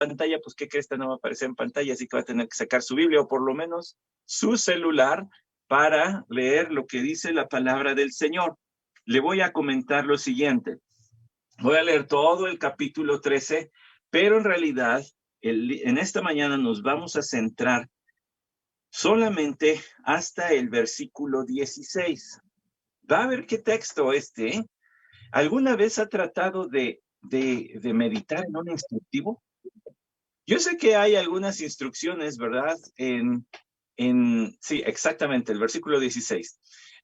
pantalla, pues ¿qué crees? Esta no va a aparecer en pantalla, así que va a tener que sacar su Biblia o por lo menos su celular para leer lo que dice la palabra del Señor. Le voy a comentar lo siguiente. Voy a leer todo el capítulo 13, pero en realidad en esta mañana nos vamos a centrar solamente hasta el versículo 16. Va a ver qué texto este. ¿Alguna vez ha tratado de meditar en un instructivo? Yo sé que hay algunas instrucciones, ¿verdad? Sí, exactamente, el versículo 16.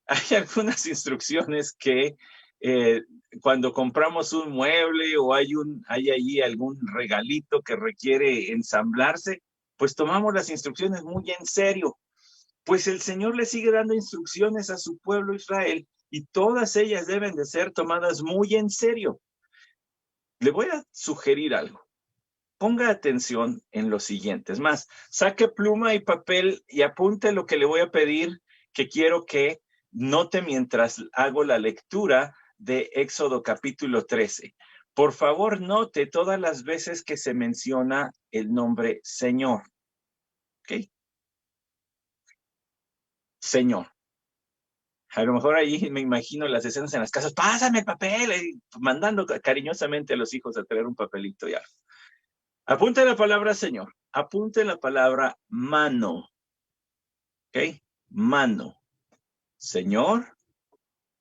Hay algunas instrucciones que cuando compramos un mueble o hay allí algún regalito que requiere ensamblarse, pues tomamos las instrucciones muy en serio. Pues el Señor le sigue dando instrucciones a su pueblo Israel y todas ellas deben de ser tomadas muy en serio. Le voy a sugerir algo. Ponga atención en lo siguiente. Es más, saque pluma y papel y apunte lo que le voy a pedir, que quiero que note mientras hago la lectura de Éxodo capítulo 13. Por favor, note todas las veces que se menciona el nombre Señor. ¿Ok? Señor. A lo mejor ahí me imagino las escenas en las casas, pásame el papel, mandando cariñosamente a los hijos a traer un papelito ya. Apunte la palabra Señor, apunte la palabra mano, ¿ok? Mano, Señor,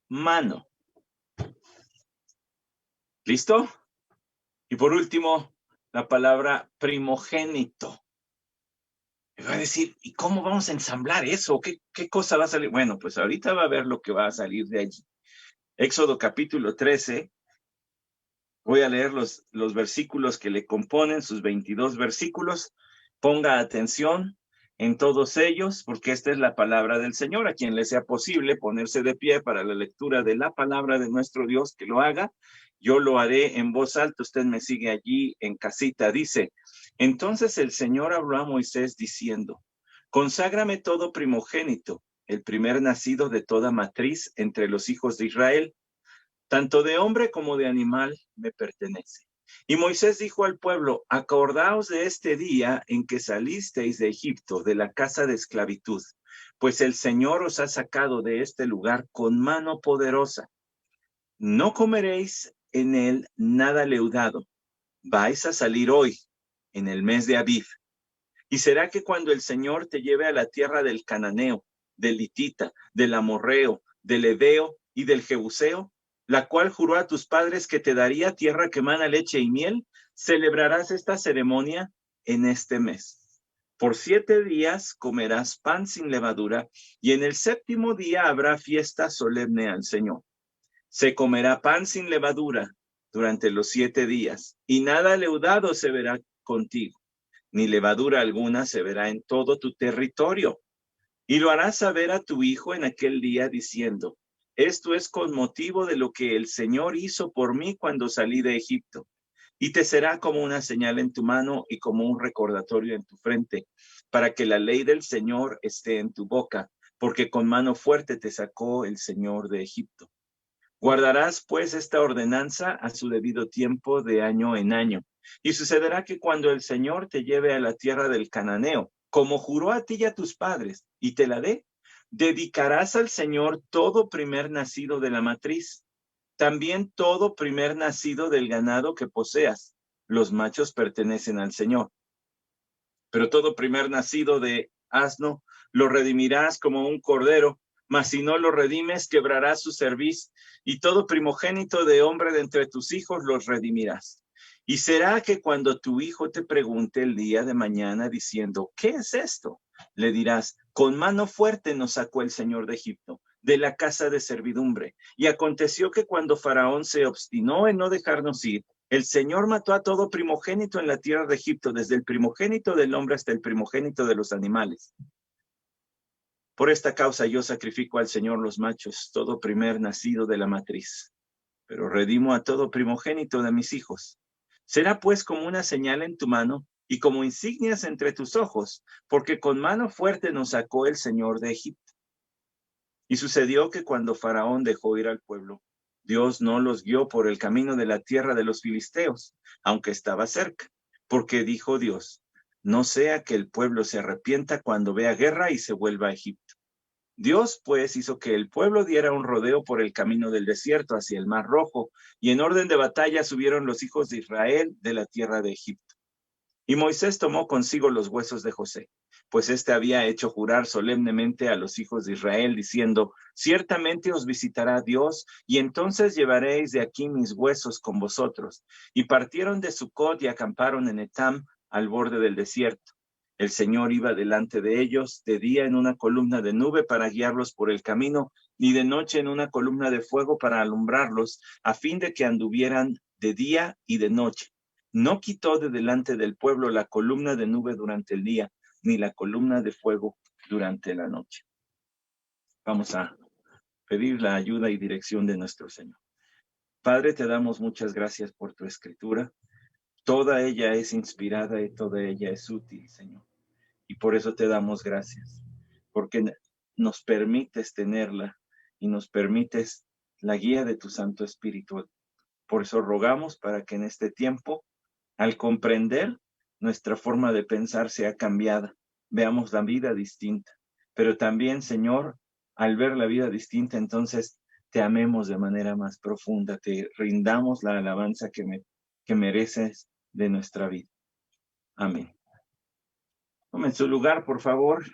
mano. ¿Listo? Y por último, la palabra primogénito. Me va a decir, ¿y cómo vamos a ensamblar eso? ¿Qué cosa va a salir? Bueno, pues ahorita va a ver lo que va a salir de allí. Éxodo capítulo 13. Voy a leer los versículos que le componen, sus 22 versículos. Ponga atención en todos ellos, porque esta es la palabra del Señor. A quien le sea posible ponerse de pie para la lectura de la palabra de nuestro Dios, que lo haga. Yo lo haré en voz alta. Usted me sigue allí en casita. Dice, entonces el Señor habló a Moisés diciendo, conságrame todo primogénito, el primer nacido de toda matriz entre los hijos de Israel. Tanto de hombre como de animal me pertenece. Y Moisés dijo al pueblo, acordaos de este día en que salisteis de Egipto, de la casa de esclavitud, pues el Señor os ha sacado de este lugar con mano poderosa. No comeréis en él nada leudado. Vais a salir hoy, en el mes de Abib. Y será que cuando el Señor te lleve a la tierra del Cananeo, del Hitita, del Amorreo, del Heveo y del Jebuseo, la cual juró a tus padres que te daría tierra que mana leche y miel, celebrarás esta ceremonia en este mes. Por 7 días comerás pan sin levadura, y en el 7º día habrá fiesta solemne al Señor. Se comerá pan sin levadura durante los 7 días, y nada leudado se verá contigo, ni levadura alguna se verá en todo tu territorio. Y lo harás saber a tu hijo en aquel día diciendo, esto es con motivo de lo que el Señor hizo por mí cuando salí de Egipto. Y te será como una señal en tu mano y como un recordatorio en tu frente, para que la ley del Señor esté en tu boca, porque con mano fuerte te sacó el Señor de Egipto. Guardarás pues esta ordenanza a su debido tiempo de año en año. Y sucederá que cuando el Señor te lleve a la tierra del Cananeo, como juró a ti y a tus padres, y te la dé, dedicarás al Señor todo primer nacido de la matriz, también todo primer nacido del ganado que poseas. Los machos pertenecen al Señor. Pero todo primer nacido de asno lo redimirás como un cordero, mas si no lo redimes, quebrarás su cerviz, y todo primogénito de hombre de entre tus hijos los redimirás. Y será que cuando tu hijo te pregunte el día de mañana diciendo, ¿qué es esto? Le dirás, con mano fuerte nos sacó el Señor de Egipto, de la casa de servidumbre. Y aconteció que cuando Faraón se obstinó en no dejarnos ir, el Señor mató a todo primogénito en la tierra de Egipto, desde el primogénito del hombre hasta el primogénito de los animales. Por esta causa yo sacrifico al Señor los machos, todo primer nacido de la matriz, pero redimo a todo primogénito de mis hijos. Será pues como una señal en tu mano y como insignias entre tus ojos, porque con mano fuerte nos sacó el Señor de Egipto. Y sucedió que cuando Faraón dejó ir al pueblo, Dios no los guió por el camino de la tierra de los filisteos, aunque estaba cerca, porque dijo Dios, no sea que el pueblo se arrepienta cuando vea guerra y se vuelva a Egipto. Dios, pues, hizo que el pueblo diera un rodeo por el camino del desierto hacia el Mar Rojo, y en orden de batalla subieron los hijos de Israel de la tierra de Egipto. Y Moisés tomó consigo los huesos de José, pues éste había hecho jurar solemnemente a los hijos de Israel, diciendo, ciertamente os visitará Dios, y entonces llevaréis de aquí mis huesos con vosotros. Y partieron de Sucot y acamparon en Etam, al borde del desierto. El Señor iba delante de ellos, de día en una columna de nube para guiarlos por el camino, y de noche en una columna de fuego para alumbrarlos, a fin de que anduvieran de día y de noche. No quitó de delante del pueblo la columna de nube durante el día, ni la columna de fuego durante la noche. Vamos a pedir la ayuda y dirección de nuestro Señor. Padre, te damos muchas gracias por tu escritura. Toda ella es inspirada y toda ella es útil, Señor. Y por eso te damos gracias, porque nos permites tenerla y nos permites la guía de tu Santo Espíritu. Por eso rogamos para que en este tiempo, al comprender, nuestra forma de pensar sea cambiada, veamos la vida distinta. Pero también, Señor, al ver la vida distinta, entonces te amemos de manera más profunda, te rindamos la alabanza que mereces de nuestra vida. Amén. Tome en su lugar, por favor,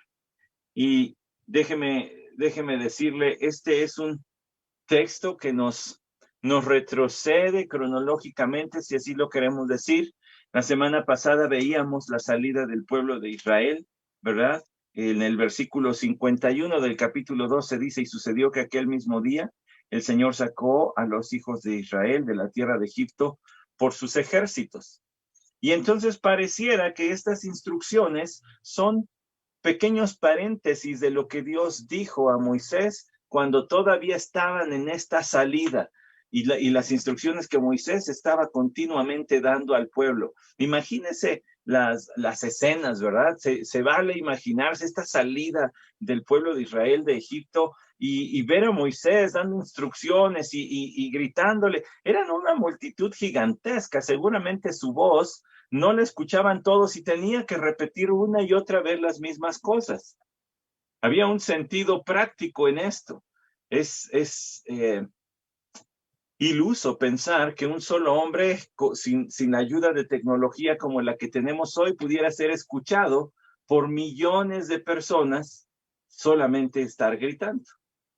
y déjeme decirle, este es un texto que nos retrocede cronológicamente, si así lo queremos decir. La semana pasada veíamos la salida del pueblo de Israel, ¿verdad? En el versículo 51 del capítulo 12 dice, y sucedió que aquel mismo día el Señor sacó a los hijos de Israel de la tierra de Egipto por sus ejércitos. Y entonces pareciera que estas instrucciones son pequeños paréntesis de lo que Dios dijo a Moisés cuando todavía estaban en esta salida y las instrucciones que Moisés estaba continuamente dando al pueblo. Imagínense las escenas, ¿verdad? Se vale imaginarse esta salida del pueblo de Israel de Egipto y ver a Moisés dando instrucciones y gritándole. Eran una multitud gigantesca, seguramente su voz no la escuchaban todos y tenía que repetir una y otra vez las mismas cosas. Había un sentido práctico en esto. Es iluso pensar que un solo hombre sin ayuda de tecnología como la que tenemos hoy pudiera ser escuchado por millones de personas solamente estar gritando,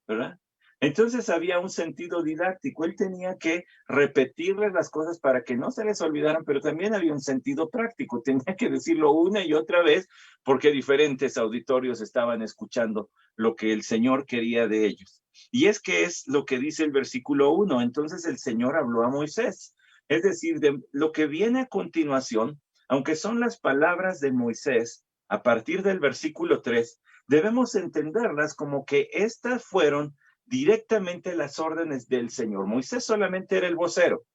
¿verdad? Entonces había un sentido didáctico. Él tenía que repetirles las cosas para que no se les olvidaran, pero también había un sentido práctico. Tenía que decirlo una y otra vez porque diferentes auditorios estaban escuchando lo que el Señor quería de ellos. Y es que es lo que dice el versículo 1. Entonces el Señor habló a Moisés. Es decir, de lo que viene a continuación, aunque son las palabras de Moisés, a partir del versículo 3, debemos entenderlas como que estas fueron directamente las órdenes del Señor. Moisés solamente era el vocero.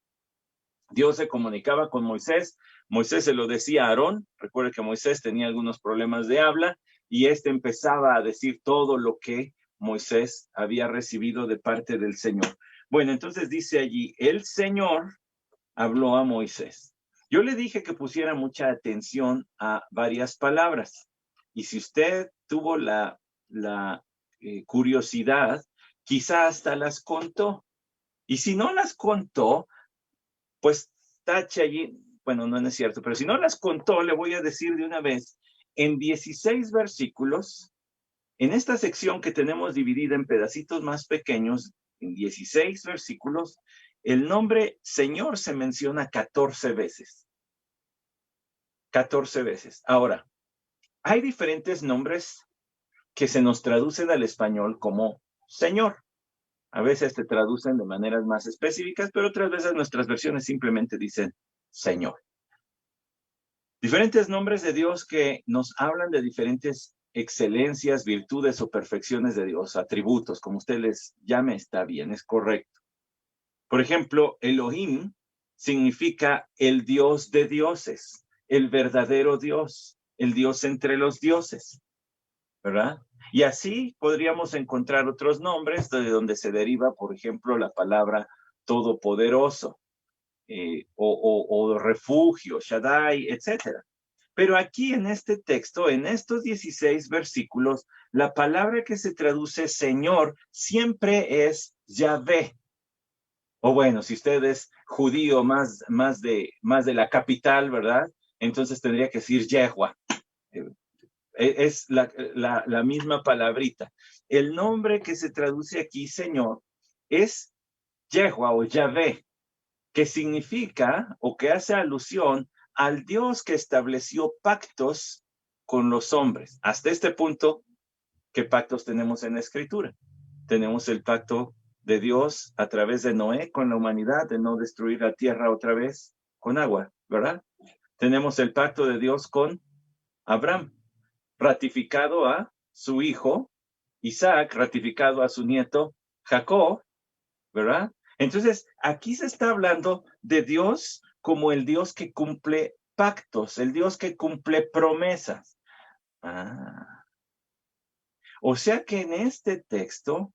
Dios se comunicaba con Moisés, Moisés se lo decía a Aarón, recuerde que Moisés tenía algunos problemas de habla y este empezaba a decir todo lo que Moisés había recibido de parte del Señor. Bueno, entonces dice allí, el Señor habló a Moisés. Yo le dije que pusiera mucha atención a varias palabras y si usted tuvo la curiosidad, quizá hasta las contó. Y si no las contó, pues tache allí, bueno, no es cierto, pero si no las contó, le voy a decir de una vez, en 16 versículos, en esta sección que tenemos dividida en pedacitos más pequeños, en 16 versículos, el nombre Señor se menciona 14 veces. 14 veces. Ahora, hay diferentes nombres que se nos traducen al español como Señor. A veces te traducen de maneras más específicas, pero otras veces nuestras versiones simplemente dicen Señor. Diferentes nombres de Dios que nos hablan de diferentes excelencias, virtudes o perfecciones de Dios, atributos, como usted les llame, está bien, es correcto. Por ejemplo, Elohim significa el Dios de dioses, el verdadero Dios, el Dios entre los dioses, ¿verdad? Y así podríamos encontrar otros nombres de donde se deriva, por ejemplo, la palabra todopoderoso. o refugio, Shaddai, etc. Pero aquí en este texto, en estos 16 versículos, la palabra que se traduce Señor siempre es Yahvé. O bueno, si usted es judío más de la capital, ¿verdad? Entonces tendría que decir Yehua. Es la misma palabrita. El nombre que se traduce aquí, Señor, es Yehua o Yahvé, que significa o que hace alusión al Dios que estableció pactos con los hombres. Hasta este punto, ¿qué pactos tenemos en la Escritura? Tenemos el pacto de Dios a través de Noé con la humanidad, de no destruir la tierra otra vez con agua, ¿verdad? Tenemos el pacto de Dios con Abraham, ratificado a su hijo Isaac, ratificado a su nieto Jacob, ¿verdad? Entonces, aquí se está hablando de Dios como el Dios que cumple pactos, el Dios que cumple promesas. O sea que en este texto,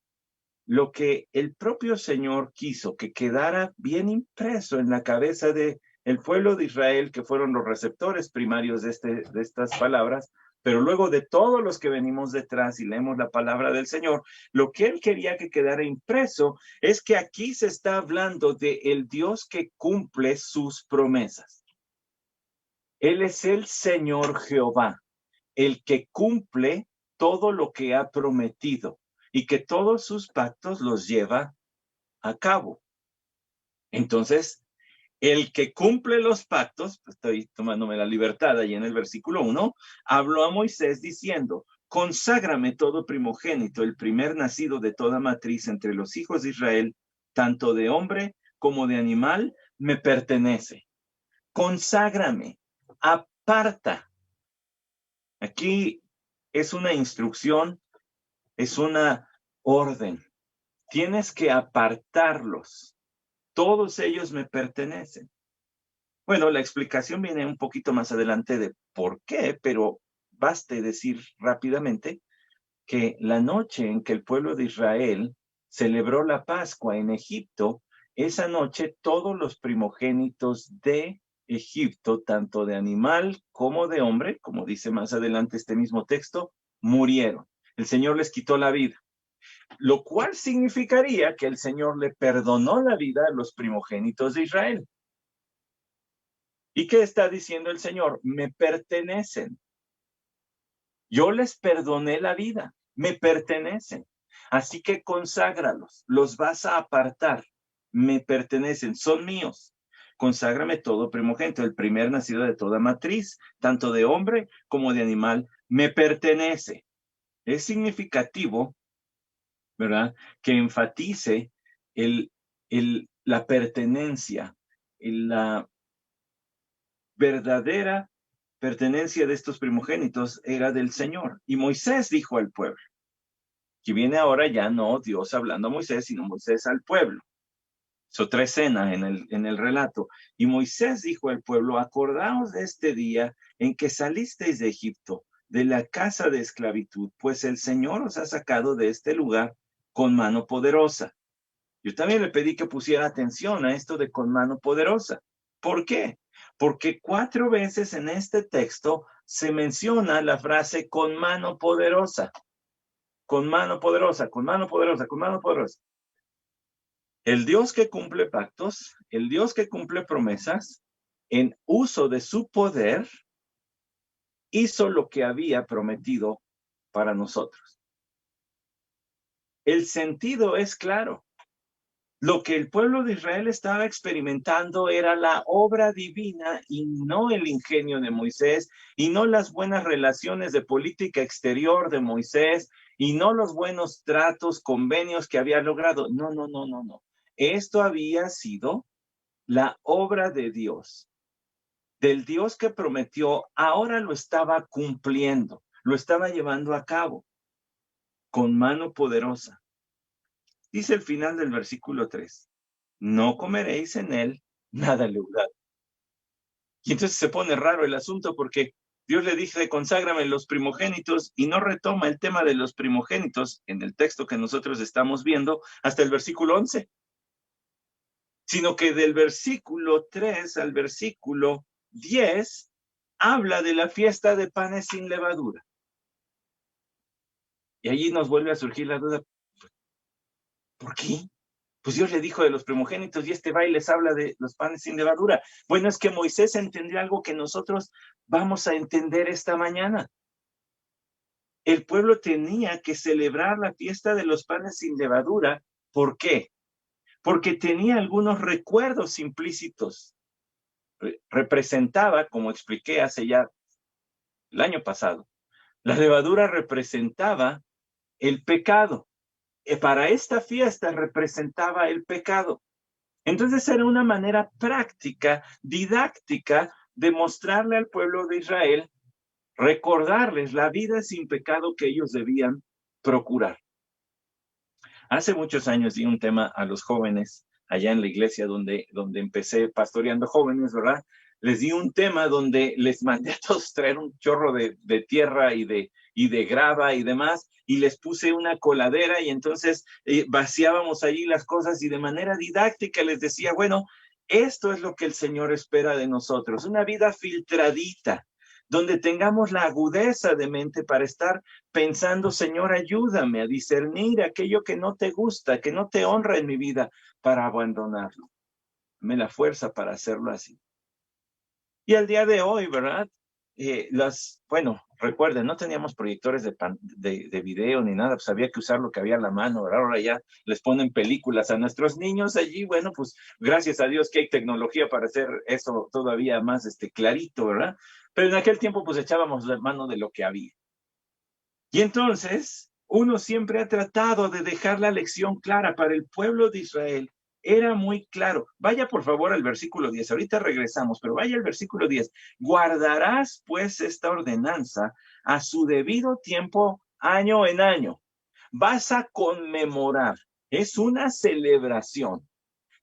lo que el propio Señor quiso que quedara bien impreso en la cabeza de el pueblo de Israel, que fueron los receptores primarios de estas palabras, pero luego de todos los que venimos detrás y leemos la palabra del Señor, lo que él quería que quedara impreso es que aquí se está hablando de el Dios que cumple sus promesas. Él es el Señor Jehová, el que cumple todo lo que ha prometido y que todos sus pactos los lleva a cabo. Entonces, el que cumple los pactos, estoy tomándome la libertad ahí en el versículo 1, habló a Moisés diciendo, conságrame todo primogénito, el primer nacido de toda matriz entre los hijos de Israel, tanto de hombre como de animal, me pertenece. Conságrame, aparta. Aquí es una instrucción, es una orden. Tienes que apartarlos. Todos ellos me pertenecen. Bueno, la explicación viene un poquito más adelante de por qué, pero baste decir rápidamente que la noche en que el pueblo de Israel celebró la Pascua en Egipto, esa noche todos los primogénitos de Egipto, tanto de animal como de hombre, como dice más adelante este mismo texto, murieron. El Señor les quitó la vida, lo cual significaría que el Señor le perdonó la vida a los primogénitos de Israel. ¿Y qué está diciendo el Señor? Me pertenecen. Yo les perdoné la vida, me pertenecen. Así que conságralos, los vas a apartar. Me pertenecen, son míos. Conságrame todo primogénito, el primer nacido de toda matriz, tanto de hombre como de animal, me pertenece. Es significativo, ¿verdad? Que enfatice la pertenencia, la verdadera pertenencia de estos primogénitos era del Señor. Y Moisés dijo al pueblo, que viene ahora ya no Dios hablando a Moisés, sino Moisés al pueblo. Es otra escena en el relato. Y Moisés dijo al pueblo, acordaos de este día en que salisteis de Egipto, de la casa de esclavitud, pues el Señor os ha sacado de este lugar con mano poderosa. Yo también le pedí que pusiera atención a esto de con mano poderosa. ¿Por qué? Porque 4 veces en este texto se menciona la frase con mano poderosa. Con mano poderosa, con mano poderosa, con mano poderosa. El Dios que cumple pactos, el Dios que cumple promesas, en uso de su poder, hizo lo que había prometido para nosotros. El sentido es claro. Lo que el pueblo de Israel estaba experimentando era la obra divina y no el ingenio de Moisés, y no las buenas relaciones de política exterior de Moisés, y no los buenos tratos, convenios que había logrado. No, no, no, no, no. Esto había sido la obra de Dios, del Dios que prometió, ahora lo estaba cumpliendo, lo estaba llevando a cabo con mano poderosa. Dice el final del versículo 3, no comeréis en él nada leudado. Y entonces se pone raro el asunto porque Dios le dice, conságrame los primogénitos, y no retoma el tema de los primogénitos en el texto que nosotros estamos viendo hasta el versículo 11. sino que del versículo 3 al versículo 10 habla de la fiesta de panes sin levadura. Y allí nos vuelve a surgir la duda, ¿por qué? Pues Dios le dijo de los primogénitos y este va y les habla de los panes sin levadura. Bueno, es que Moisés entendió algo que nosotros vamos a entender esta mañana. El pueblo tenía que celebrar la fiesta de los panes sin levadura. ¿Por qué? Porque tenía algunos recuerdos implícitos. Representaba, como expliqué hace ya el año pasado, la levadura representaba el pecado. Para esta fiesta representaba el pecado. Entonces era una manera práctica, didáctica, de mostrarle al pueblo de Israel, recordarles la vida sin pecado que ellos debían procurar. Hace muchos años di un tema a los jóvenes allá en la iglesia donde empecé pastoreando jóvenes, ¿verdad? Les di un tema donde les mandé a todos traer un chorro de tierra y de grava y demás, y les puse una coladera y entonces vaciábamos allí las cosas y de manera didáctica les decía, bueno, esto es lo que el Señor espera de nosotros, una vida filtradita, donde tengamos la agudeza de mente para estar pensando, Señor, ayúdame a discernir aquello que no te gusta, que no te honra en mi vida, para abandonarlo. Dame la fuerza para hacerlo así. Y al día de hoy, ¿verdad? Bueno, recuerden, no teníamos proyectores de video ni nada, pues había que usar lo que había a la mano, ¿verdad? Ahora ya les ponen películas a nuestros niños allí, bueno, pues gracias a Dios que hay tecnología para hacer eso todavía más clarito, ¿verdad? Pero en aquel tiempo pues echábamos la mano de lo que había. Y entonces, uno siempre ha tratado de dejar la lección clara para el pueblo de Israel. Era muy claro. Vaya por favor al versículo 10. Ahorita regresamos, pero vaya al versículo 10. Guardarás pues esta ordenanza a su debido tiempo, año en año. Vas a conmemorar. Es una celebración.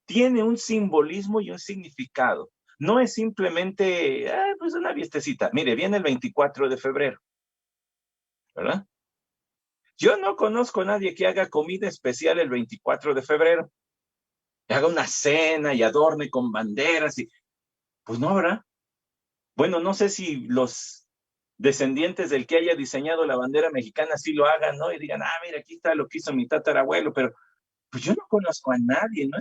Tiene un simbolismo y un significado. No es simplemente, pues una fiestecita. Mire, viene el 24 de febrero, ¿verdad? Yo no conozco a nadie que haga comida especial el 24 de febrero. Que haga una cena y adorne con banderas y... Pues no habrá. Bueno, no sé si los descendientes del que haya diseñado la bandera mexicana sí lo hagan, ¿no? Y digan, mira, aquí está lo que hizo mi tatarabuelo, pero pues yo no conozco a nadie, no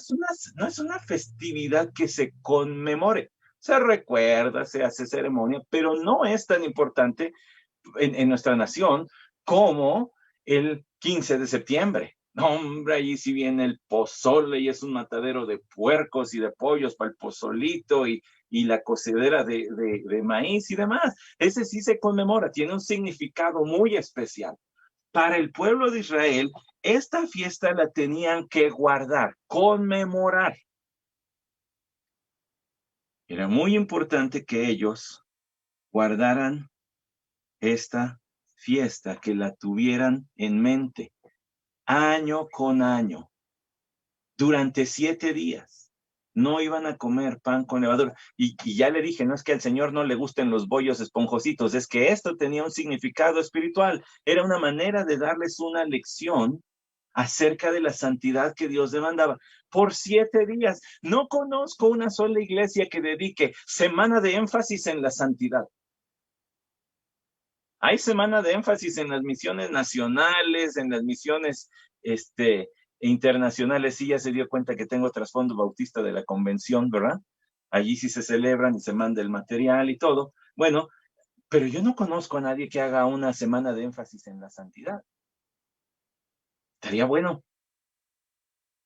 es una festividad que se conmemore. Se recuerda, se hace ceremonia, pero no es tan importante en nuestra nación como el 15 de septiembre. No, hombre, allí sí viene el pozole y es un matadero de puercos y de pollos para el pozolito y la cocedera de maíz y demás. Ese sí se conmemora, tiene un significado muy especial. Para el pueblo de Israel, esta fiesta la tenían que guardar, conmemorar. Era muy importante que ellos guardaran esta fiesta, que la tuvieran en mente, año con año, durante 7 días. No iban a comer pan con levadura. Y ya le dije, no es que al Señor no le gusten los bollos esponjositos, es que esto tenía un significado espiritual. Era una manera de darles una lección acerca de la santidad que Dios demandaba. Por 7 días. No conozco una sola iglesia que dedique semana de énfasis en la santidad. Hay semana de énfasis en las misiones nacionales, en las misiones internacionales. Sí, ya se dio cuenta que tengo trasfondo bautista de la convención, ¿verdad? Allí sí se celebran y se manda el material y todo. Bueno, pero yo no conozco a nadie que haga una semana de énfasis en la santidad. Estaría bueno.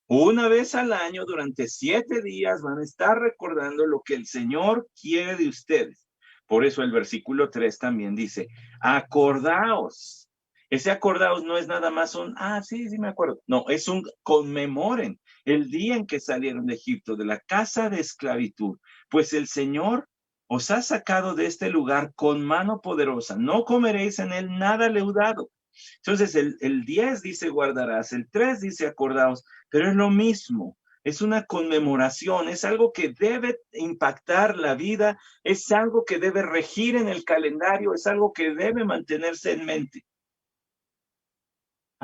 Una vez al año, durante 7 días, van a estar recordando lo que el Señor quiere de ustedes. Por eso el versículo 3 también dice, acordaos. Ese acordaos no es nada más sí me acuerdo. No, es un conmemoren el día en que salieron de Egipto, de la casa de esclavitud. Pues el Señor os ha sacado de este lugar con mano poderosa. No comeréis en él nada leudado. Entonces el 10 dice guardarás, el 3 dice acordaos, pero es lo mismo. Es una conmemoración, es algo que debe impactar la vida, es algo que debe regir en el calendario, es algo que debe mantenerse en mente.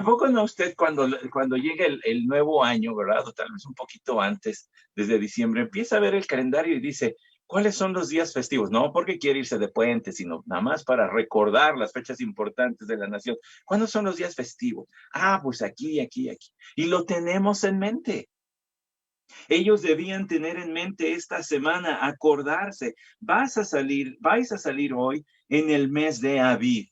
¿A poco no usted cuando llega el nuevo año, verdad? O tal vez un poquito antes, desde diciembre, empieza a ver el calendario y dice, ¿cuáles son los días festivos? No porque quiere irse de puente, sino nada más para recordar las fechas importantes de la nación. ¿Cuándo son los días festivos? Ah, pues aquí, aquí, aquí. Y lo tenemos en mente. Ellos debían tener en mente esta semana, acordarse, vais a salir hoy en el mes de Aviv.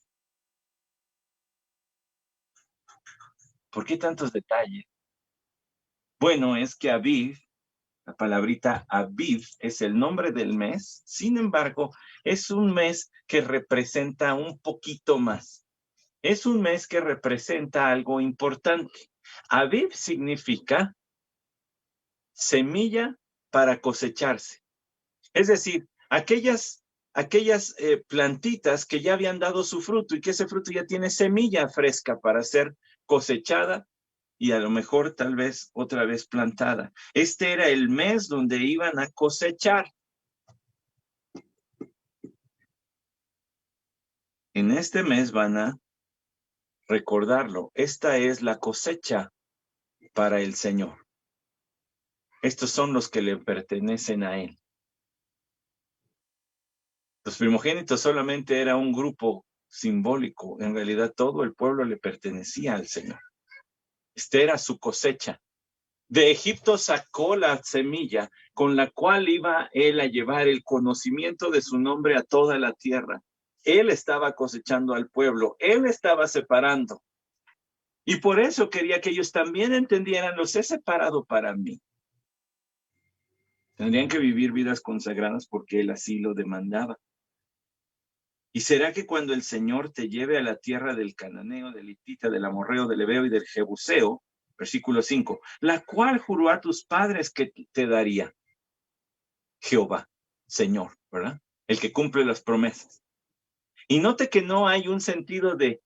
¿Por qué tantos detalles? Bueno, es que Aviv, la palabrita Aviv es el nombre del mes, sin embargo, es un mes que representa un poquito más. Es un mes que representa algo importante. Aviv significa semilla para cosecharse. Es decir, aquellas plantitas que ya habían dado su fruto y que ese fruto ya tiene semilla fresca para ser cosechada y a lo mejor tal vez otra vez plantada. Este era el mes donde iban a cosechar. En este mes van a recordarlo. Esta es la cosecha para el Señor. Estos son los que le pertenecen a Él. Los primogénitos solamente era un grupo simbólico. En realidad todo el pueblo le pertenecía al Señor. Esta era su cosecha. De Egipto sacó la semilla con la cual iba él a llevar el conocimiento de su nombre a toda la tierra. Él estaba cosechando al pueblo, él estaba separando. Y por eso quería que ellos también entendieran, los he separado para mí. Tendrían que vivir vidas consagradas porque él así lo demandaba. ¿Y será que cuando el Señor te lleve a la tierra del cananeo, del hitita, del amorreo, del hebeo y del jebuseo, versículo 5, la cual juró a tus padres que te daría? Jehová, Señor, ¿verdad? El que cumple las promesas. Y note que no hay un sentido de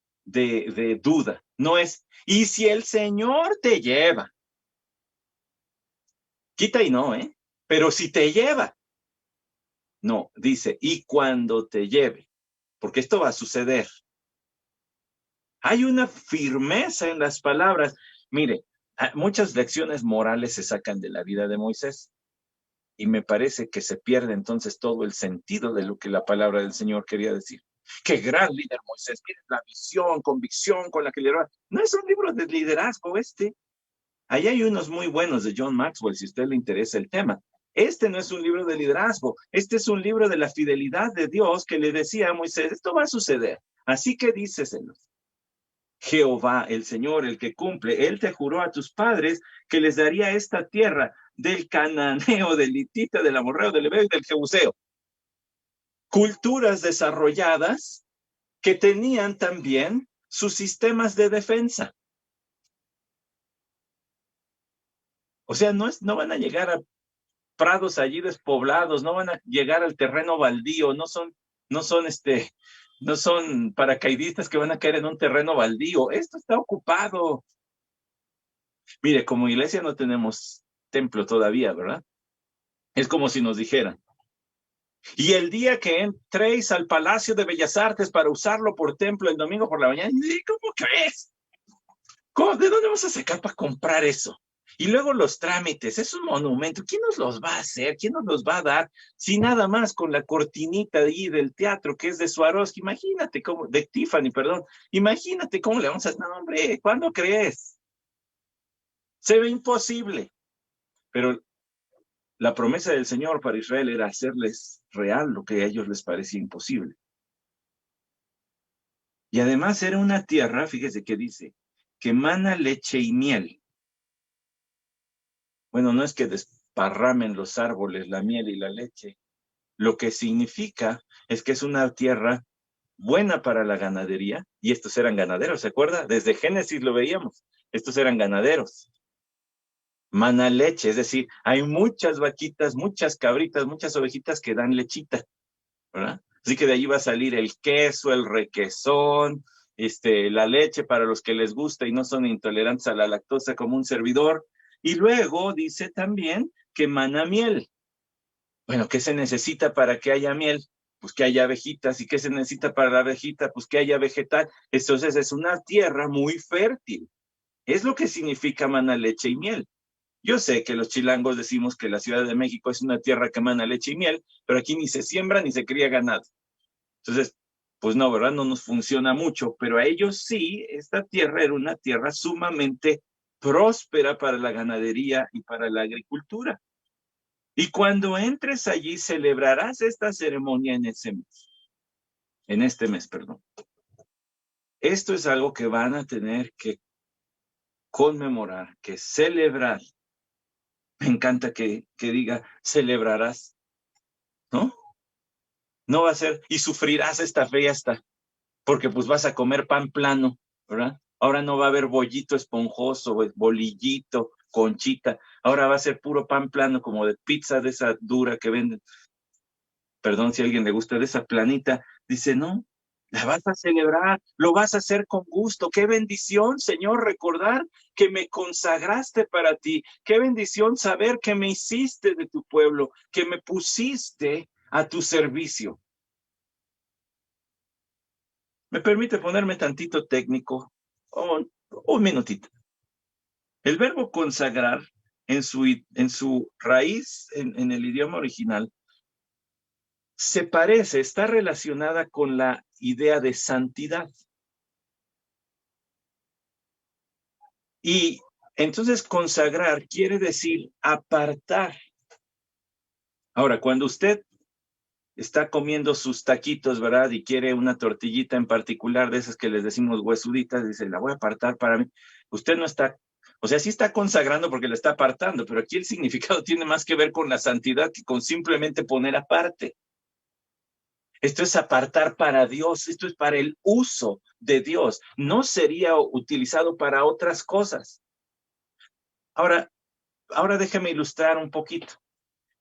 duda. No es, ¿y si el Señor te lleva? Quita y no, ¿eh? Pero si te lleva. No, dice, y cuando te lleve. Porque esto va a suceder. Hay una firmeza en las palabras. Mire, muchas lecciones morales se sacan de la vida de Moisés. Y me parece que se pierde entonces todo el sentido de lo que la palabra del Señor quería decir. Qué gran líder Moisés, miren la visión, convicción con la que lideró. No es un libro de liderazgo este. Ahí hay unos muy buenos de John Maxwell, si a usted le interesa el tema. Este no es un libro de liderazgo, este es un libro de la fidelidad de Dios que le decía a Moisés, esto va a suceder, así que díceselo. Jehová, el Señor, el que cumple, él te juró a tus padres que les daría esta tierra del cananeo, del hitita, del amorreo, del hebeo y del jebuseo. Culturas desarrolladas que tenían también sus sistemas de defensa. O sea, no van a llegar a prados allí despoblados, no van a llegar al terreno baldío, no son paracaidistas que van a caer en un terreno baldío. Esto está ocupado. Mire, como iglesia no tenemos templo todavía, ¿verdad? Es como si nos dijeran, y el día que entréis al Palacio de Bellas Artes para usarlo por templo el domingo por la mañana, ¿cómo crees? ¿De dónde vas a sacar para comprar eso? Y luego los trámites, es un monumento. ¿Quién nos los va a hacer? ¿Quién nos los va a dar? Si nada más con la cortinita de ahí del teatro que es de Swarovski, imagínate cómo, de Tiffany, perdón, imagínate cómo le vamos a... No, hombre, ¿cuándo crees? Se ve imposible. Pero la promesa del Señor para Israel era hacerles real lo que a ellos les parecía imposible. Y además era una tierra, fíjese que dice, que emana leche y miel. Bueno, no es que desparramen los árboles la miel y la leche. Lo que significa es que es una tierra buena para la ganadería, y estos eran ganaderos, ¿se acuerda? Desde Génesis lo veíamos, estos eran ganaderos. Mana leche, es decir, hay muchas vaquitas, muchas cabritas, muchas ovejitas que dan lechita, ¿verdad? Así que de ahí va a salir el queso, el requesón, la leche para los que les gusta y no son intolerantes a la lactosa como un servidor. Y luego dice también que mana miel. Bueno, ¿qué se necesita para que haya miel? Pues que haya abejitas. ¿Y qué se necesita para la abejita? Pues que haya vegetal. Entonces es una tierra muy fértil. Es lo que significa mana, leche y miel. Yo sé que los chilangos decimos que la Ciudad de México es una tierra que mana leche y miel, pero aquí ni se siembra ni se cría ganado. Entonces, pues no, ¿verdad? No nos funciona mucho, pero a ellos sí, esta tierra era una tierra sumamente próspera para la ganadería y para la agricultura. Y cuando entres allí, celebrarás esta ceremonia en este mes, perdón. Esto es algo que van a tener que conmemorar, que celebrar. Me encanta que diga, celebrarás, ¿no? No va a ser, y sufrirás esta fiesta, porque pues vas a comer pan plano, ¿verdad? Ahora no va a haber bollito esponjoso, bolillito, conchita. Ahora va a ser puro pan plano, como de pizza de esa dura que venden. Perdón si a alguien le gusta de esa planita. Dice, no, la vas a celebrar, lo vas a hacer con gusto. Qué bendición, Señor, recordar que me consagraste para ti. Qué bendición saber que me hiciste de tu pueblo, que me pusiste a tu servicio. ¿Me permite ponerme tantito técnico? Un minutito. El verbo consagrar en su raíz, en el idioma original, se parece, está relacionada con la idea de santidad. Y entonces consagrar quiere decir apartar. Ahora, cuando usted está comiendo sus taquitos, ¿verdad? Y quiere una tortillita en particular de esas que les decimos huesuditas, dice, la voy a apartar para mí. Usted no está, o sea, sí está consagrando porque la está apartando, pero aquí el significado tiene más que ver con la santidad que con simplemente poner aparte. Esto es apartar para Dios, esto es para el uso de Dios. No sería utilizado para otras cosas. Ahora déjeme ilustrar un poquito.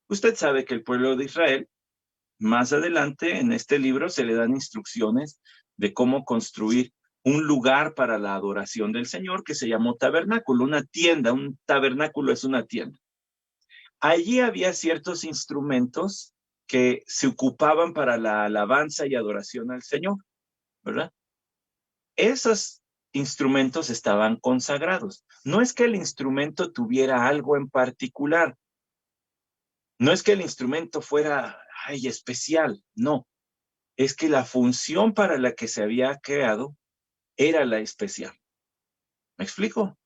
Usted sabe que el pueblo de Israel, más adelante en este libro se le dan instrucciones de cómo construir un lugar para la adoración del Señor que se llamó tabernáculo, una tienda, un tabernáculo es una tienda. Allí había ciertos instrumentos que se ocupaban para la alabanza y adoración al Señor, ¿verdad? Esos instrumentos estaban consagrados. No es que el instrumento tuviera algo en particular, no es que el instrumento fuera especial, no. Es que la función para la que se había creado era la especial. ¿Me explico?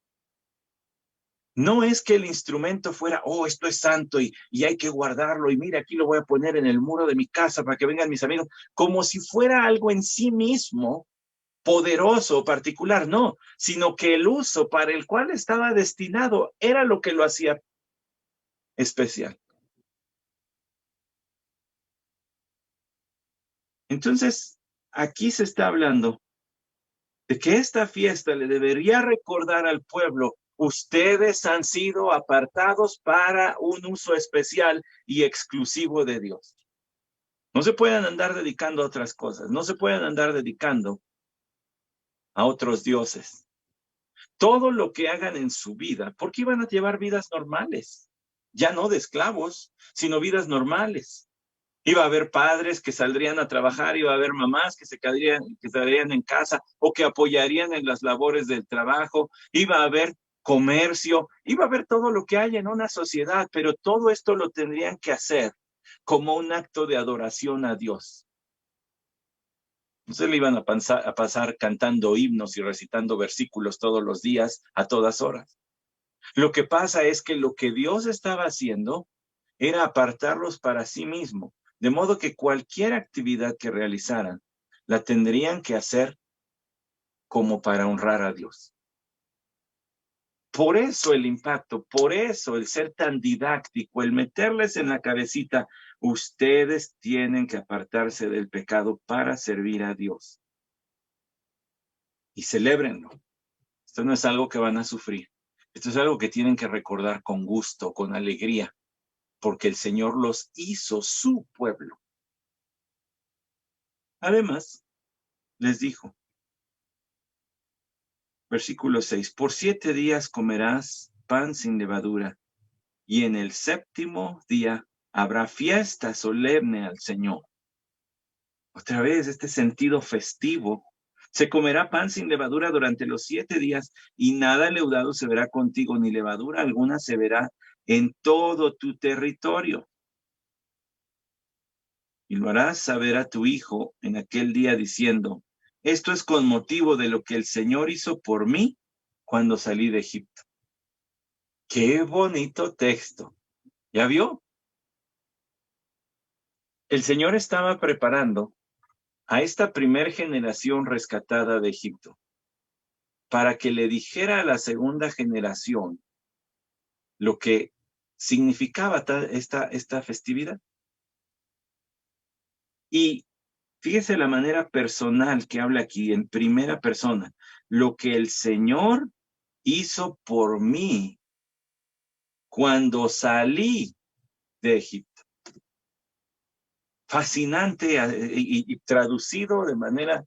No es que el instrumento fuera, esto es santo y hay que guardarlo y mira, aquí lo voy a poner en el muro de mi casa para que vengan mis amigos, como si fuera algo en sí mismo poderoso o particular, no, sino que el uso para el cual estaba destinado era lo que lo hacía especial. Entonces, aquí se está hablando de que esta fiesta le debería recordar al pueblo, ustedes han sido apartados para un uso especial y exclusivo de Dios. No se pueden andar dedicando a otras cosas, no se pueden andar dedicando a otros dioses. Todo lo que hagan en su vida, porque iban a llevar vidas normales, ya no de esclavos, sino vidas normales. Iba a haber padres que saldrían a trabajar, iba a haber mamás que se quedarían en casa o que apoyarían en las labores del trabajo, iba a haber comercio, iba a haber todo lo que hay en una sociedad, pero todo esto lo tendrían que hacer como un acto de adoración a Dios. No se le iban a pasar cantando himnos y recitando versículos todos los días, a todas horas. Lo que pasa es que lo que Dios estaba haciendo era apartarlos para sí mismo, de modo que cualquier actividad que realizaran la tendrían que hacer como para honrar a Dios. Por eso el impacto, por eso el ser tan didáctico, el meterles en la cabecita, ustedes tienen que apartarse del pecado para servir a Dios. Y celébrenlo. Esto no es algo que van a sufrir. Esto es algo que tienen que recordar con gusto, con alegría, porque el Señor los hizo su pueblo. Además, les dijo, versículo 6, por 7 días comerás pan sin levadura, y en el 7º día habrá fiesta solemne al Señor. Otra vez, este sentido festivo. Se comerá pan sin levadura durante los 7 días, y nada leudado se verá contigo, ni levadura alguna se verá en todo tu territorio. Y lo harás saber a tu hijo en aquel día diciendo, esto es con motivo de lo que el Señor hizo por mí cuando salí de Egipto. ¡Qué bonito texto! ¿Ya vio? El Señor estaba preparando a esta primer generación rescatada de Egipto para que le dijera a la segunda generación lo que significaba esta festividad. Y fíjese la manera personal que habla aquí, en primera persona. Lo que el Señor hizo por mí cuando salí de Egipto. Fascinante y traducido de manera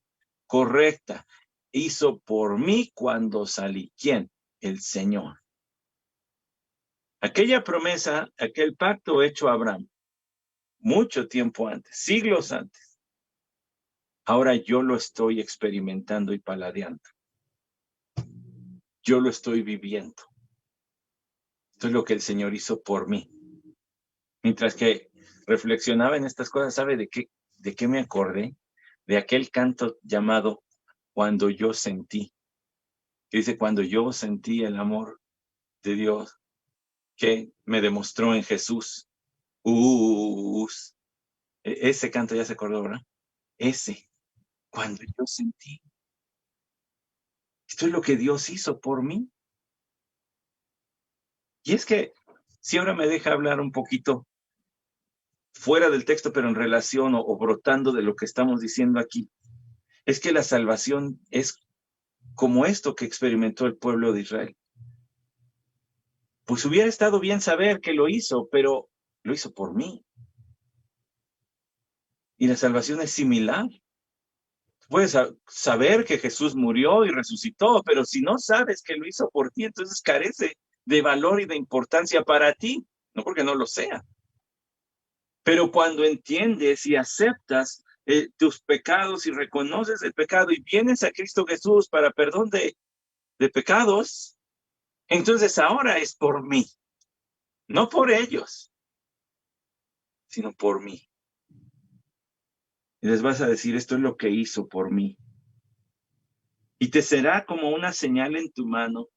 correcta. Hizo por mí cuando salí. ¿Quién? El Señor. Aquella promesa, aquel pacto hecho a Abraham, mucho tiempo antes, siglos antes, ahora yo lo estoy experimentando y paladeando. Yo lo estoy viviendo. Esto es lo que el Señor hizo por mí. Mientras que reflexionaba en estas cosas, ¿sabe de qué me acordé? De aquel canto llamado Cuando yo sentí. Que dice, cuando yo sentí el amor de Dios que me demostró en Jesús. Ese canto ya se acordó, ¿verdad? Ese, cuando yo sentí. Esto es lo que Dios hizo por mí. Y es que, si ahora me deja hablar un poquito fuera del texto, pero en relación o brotando de lo que estamos diciendo aquí, es que la salvación es como esto que experimentó el pueblo de Israel. Pues hubiera estado bien saber que lo hizo, pero lo hizo por mí. Y la salvación es similar. Puedes saber que Jesús murió y resucitó, pero si no sabes que lo hizo por ti, entonces carece de valor y de importancia para ti, no porque no lo sea. Pero cuando entiendes y aceptas tus pecados y reconoces el pecado y vienes a Cristo Jesús para perdón de pecados, entonces ahora es por mí, no por ellos, sino por mí. Y les vas a decir, esto es lo que hizo por mí. Y te será como una señal en tu mano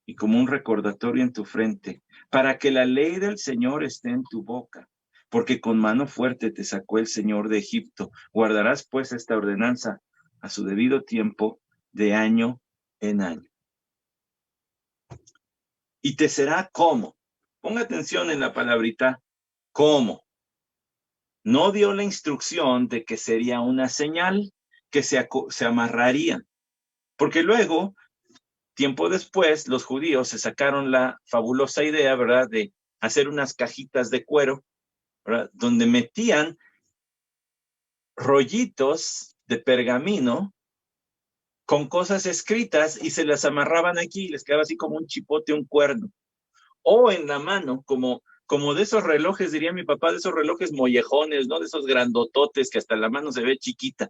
y como un recordatorio en tu frente, para que la ley del Señor esté en tu boca, porque con mano fuerte te sacó el Señor de Egipto. Guardarás pues esta ordenanza a su debido tiempo, de año en año. Y te será como. Ponga atención en la palabrita como. No dio la instrucción de que sería una señal que se amarraría, porque luego, tiempo después, los judíos se sacaron la fabulosa idea, ¿verdad?, de hacer unas cajitas de cuero, ¿verdad?, donde metían rollitos de pergamino con cosas escritas y se las amarraban aquí y les quedaba así como un chipote, un cuerno. O en la mano, como de esos relojes, diría mi papá, de esos relojes mollejones, ¿no? De esos grandototes que hasta la mano se ve chiquita.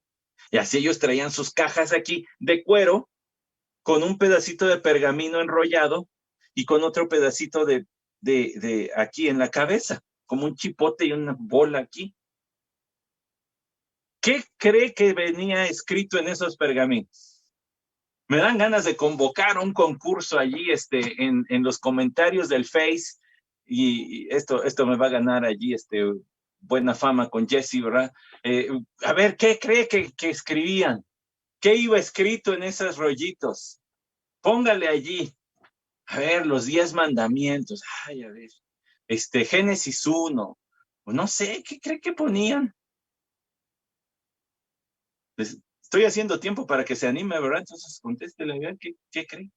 Y así ellos traían sus cajas aquí de cuero con un pedacito de pergamino enrollado y con otro pedacito de aquí en la cabeza, como un chipote y una bola aquí. ¿Qué cree que venía escrito en esos pergaminos? Me dan ganas de convocar un concurso allí en los comentarios del Face, y esto me va a ganar allí buena fama con Jesse, ¿verdad? A ver, ¿qué cree que escribían? ¿Qué iba escrito en esos rollitos? Póngale allí. A ver, los 10 mandamientos. Ay, a ver. Génesis 1. No sé, ¿qué cree que ponían? Pues, estoy haciendo tiempo para que se anime, ¿verdad? Entonces, contéstele, a ver, ¿qué cree?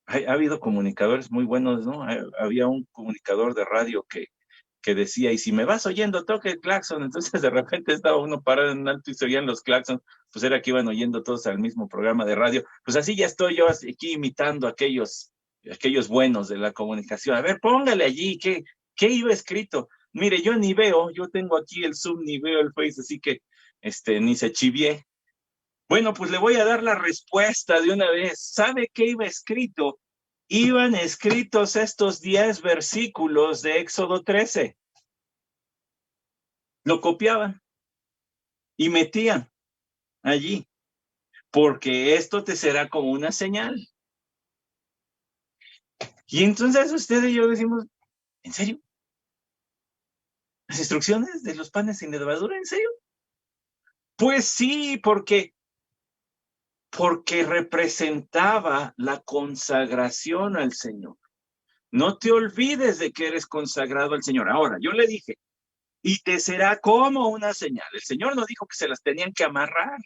Ha habido comunicadores muy buenos, ¿no? Había un comunicador de radio que decía, y si me vas oyendo, toque el claxon. Entonces de repente estaba uno parado en alto y se oían los claxons, pues era que iban oyendo todos al mismo programa de radio. Pues así ya estoy yo aquí imitando a aquellos buenos de la comunicación. A ver, póngale allí, ¿qué iba escrito? Mire, yo ni veo, yo tengo aquí el Zoom, ni veo el Face, así que ni se chivié. Bueno, pues le voy a dar la respuesta de una vez. ¿Sabe qué iba escrito? Iban escritos estos 10 versículos de Éxodo 13. Lo copiaban y metían allí, porque esto te será como una señal. Y entonces usted y yo decimos, ¿en serio? ¿Las instrucciones de los panes sin levadura? ¿En serio? Pues sí, porque representaba la consagración al Señor. No te olvides de que eres consagrado al Señor. Ahora, yo le dije, y te será como una señal. El Señor no dijo que se las tenían que amarrar.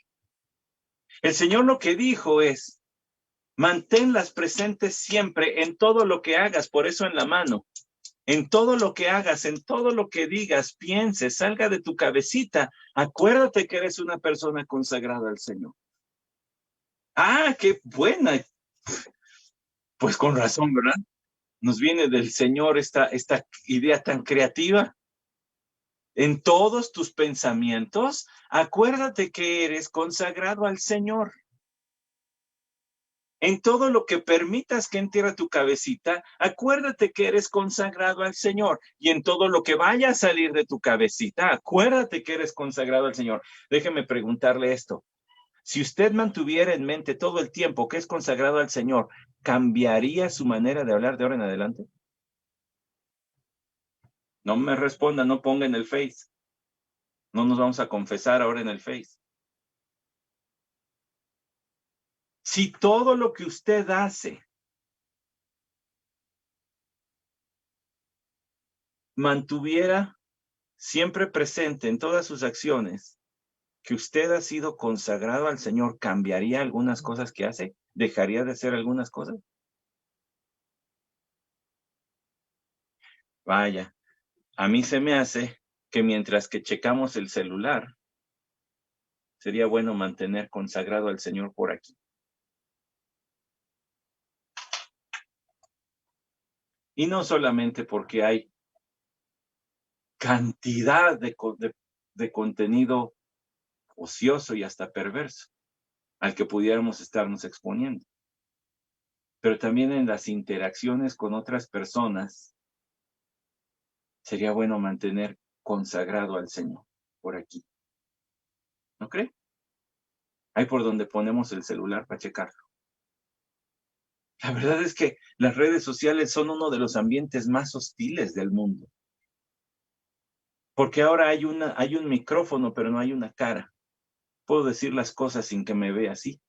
El Señor lo que dijo es, manténlas presentes siempre en todo lo que hagas, por eso en la mano. En todo lo que hagas, en todo lo que digas, pienses, salga de tu cabecita, acuérdate que eres una persona consagrada al Señor. Ah, qué buena. Pues con razón, ¿verdad? Nos viene del Señor esta idea tan creativa. En todos tus pensamientos, acuérdate que eres consagrado al Señor. En todo lo que permitas que entre a tu cabecita, acuérdate que eres consagrado al Señor. Y en todo lo que vaya a salir de tu cabecita, acuérdate que eres consagrado al Señor. Déjeme preguntarle esto. Si usted mantuviera en mente todo el tiempo que es consagrado al Señor, ¿cambiaría su manera de hablar de ahora en adelante? No me responda, no ponga en el Face. No nos vamos a confesar ahora en el Face. Si todo lo que usted hace mantuviera siempre presente en todas sus acciones que usted ha sido consagrado al Señor, ¿cambiaría algunas cosas que hace? ¿Dejaría de hacer algunas cosas? Vaya, a mí se me hace que mientras que checamos el celular, sería bueno mantener consagrado al Señor por aquí. Y no solamente porque hay cantidad de contenido ocioso y hasta perverso al que pudiéramos estarnos exponiendo, pero también en las interacciones con otras personas, sería bueno mantener consagrado al Señor por aquí. ¿No cree? Ahí por donde ponemos el celular para checarlo. La verdad es que las redes sociales son uno de los ambientes más hostiles del mundo. Porque ahora hay un micrófono, pero no hay una cara. Puedo decir las cosas sin que me vea así.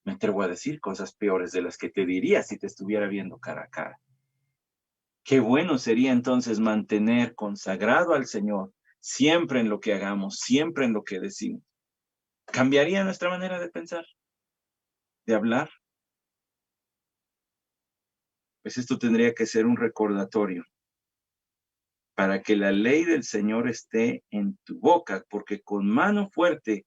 Me atrevo a decir cosas peores de las que te diría si te estuviera viendo cara a cara. Qué bueno sería entonces mantener consagrado al Señor siempre en lo que hagamos, siempre en lo que decimos. ¿Cambiaría nuestra manera de pensar, de hablar? Pues esto tendría que ser un recordatorio para que la ley del Señor esté en tu boca, porque con mano fuerte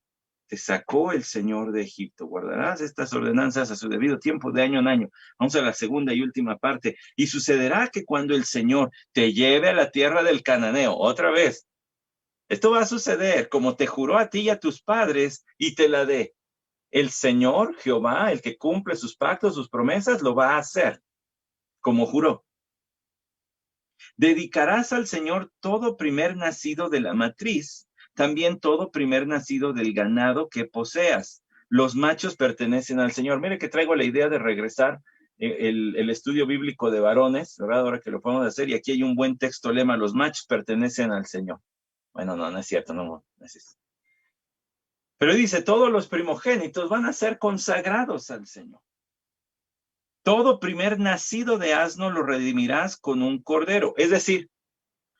te sacó el Señor de Egipto. Guardarás estas ordenanzas a su debido tiempo de año en año. Vamos a la segunda y última parte. Y sucederá que cuando el Señor te lleve a la tierra del cananeo, otra vez, esto va a suceder como te juró a ti y a tus padres y te la dé. El Señor, Jehová, el que cumple sus pactos, sus promesas, lo va a hacer, como juró. Dedicarás al Señor todo primer nacido de la matriz, también todo primer nacido del ganado que poseas. Los machos pertenecen al Señor. Mire que traigo la idea de regresar el estudio bíblico de varones, ¿verdad? Ahora que lo podemos hacer, y aquí hay un buen texto lema, los machos pertenecen al Señor. Bueno, no es cierto, no es eso. Pero dice, todos los primogénitos van a ser consagrados al Señor. Todo primer nacido de asno lo redimirás con un cordero. Es decir,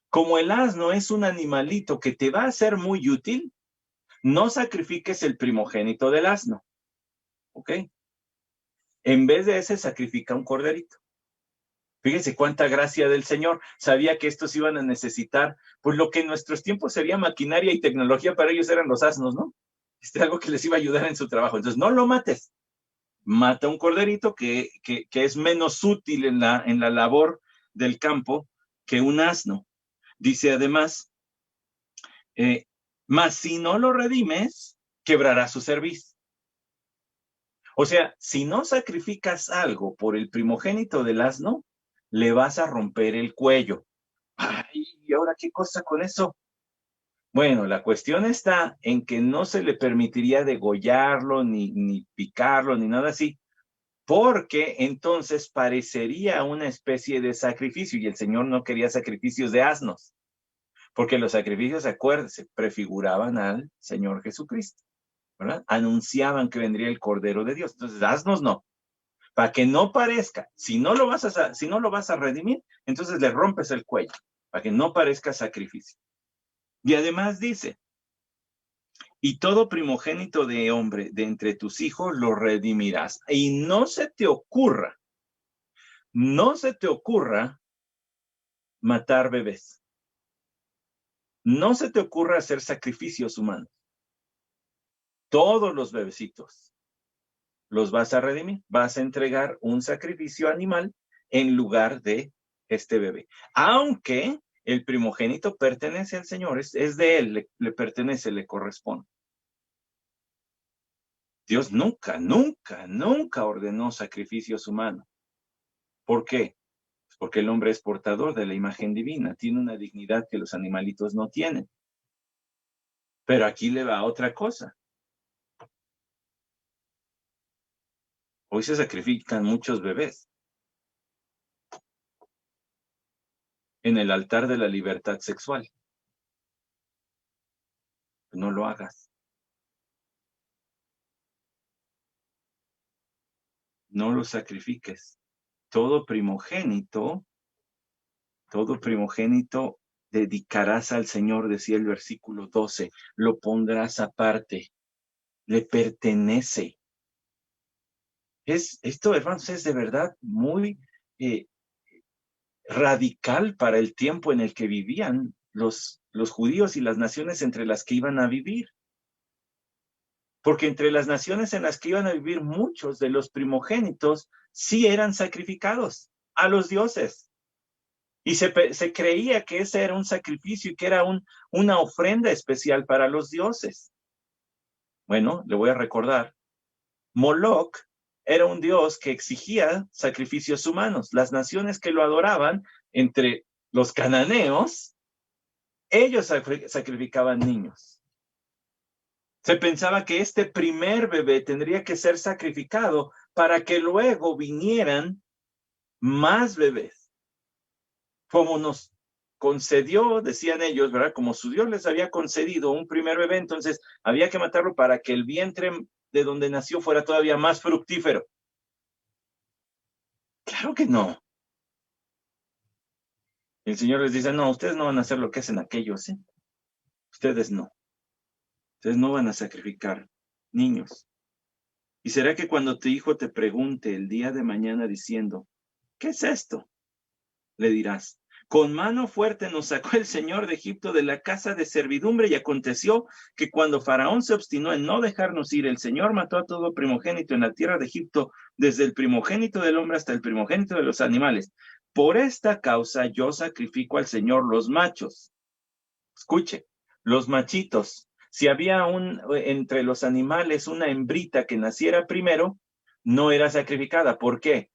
como el asno es un animalito que te va a ser muy útil, no sacrifiques el primogénito del asno. ¿Ok? En vez de ese, sacrifica un corderito. Fíjense cuánta gracia del Señor. Sabía que estos iban a necesitar, pues lo que en nuestros tiempos sería maquinaria y tecnología, para ellos eran los asnos, ¿no? Algo que les iba a ayudar en su trabajo. Entonces, no lo mates. Mata un corderito que es menos útil en la labor del campo que un asno. Dice además, mas si no lo redimes, quebrará su cerviz. O sea, si no sacrificas algo por el primogénito del asno, le vas a romper el cuello. Ay, ¿y ahora qué cosa con eso? Bueno, la cuestión está en que no se le permitiría degollarlo, ni picarlo, ni nada así, porque entonces parecería una especie de sacrificio, y el Señor no quería sacrificios de asnos, porque los sacrificios, acuérdense, prefiguraban al Señor Jesucristo, ¿verdad? Anunciaban que vendría el Cordero de Dios. Entonces, asnos no. Para que no parezca, si no lo vas a redimir, entonces le rompes el cuello, para que no parezca sacrificio. Y además dice, y todo primogénito de hombre de entre tus hijos lo redimirás. Y no se te ocurra matar bebés. No se te ocurra hacer sacrificios humanos. Todos los bebecitos los vas a redimir. Vas a entregar un sacrificio animal en lugar de este bebé. Aunque el primogénito pertenece al Señor, es de él, le pertenece, le corresponde. Dios nunca ordenó sacrificios humanos. ¿Por qué? Porque el hombre es portador de la imagen divina, tiene una dignidad que los animalitos no tienen. Pero aquí le va otra cosa. Hoy se sacrifican muchos bebés en el altar de la libertad sexual. No lo hagas. No lo sacrifiques. Todo primogénito dedicarás al Señor, decía el versículo 12, lo pondrás aparte, le pertenece. Esto, hermanos, es de verdad muy radical para el tiempo en el que vivían los judíos y las naciones entre las que iban a vivir. Porque entre las naciones en las que iban a vivir, muchos de los primogénitos sí eran sacrificados a los dioses. Y se creía que ese era un sacrificio y que era una ofrenda especial para los dioses. Bueno, le voy a recordar, Moloch era un dios que exigía sacrificios humanos. Las naciones que lo adoraban, entre los cananeos, ellos sacrificaban niños. Se pensaba que este primer bebé tendría que ser sacrificado para que luego vinieran más bebés. Como nos concedió, decían ellos, ¿verdad? Como su Dios les había concedido un primer bebé, entonces había que matarlo para que el vientre de donde nació fuera todavía más fructífero. Claro que no. El Señor les dice, no, ustedes no van a hacer lo que hacen aquellos, ¿eh? Ustedes no. Ustedes no van a sacrificar niños. ¿Y será que cuando tu hijo te pregunte el día de mañana diciendo, ¿qué es esto? Le dirás, con mano fuerte nos sacó el Señor de Egipto de la casa de servidumbre, y aconteció que cuando Faraón se obstinó en no dejarnos ir, el Señor mató a todo primogénito en la tierra de Egipto, desde el primogénito del hombre hasta el primogénito de los animales. Por esta causa yo sacrifico al Señor los machos. Escuche, los machitos. Si había entre los animales una hembrita que naciera primero, no era sacrificada. ¿Por qué?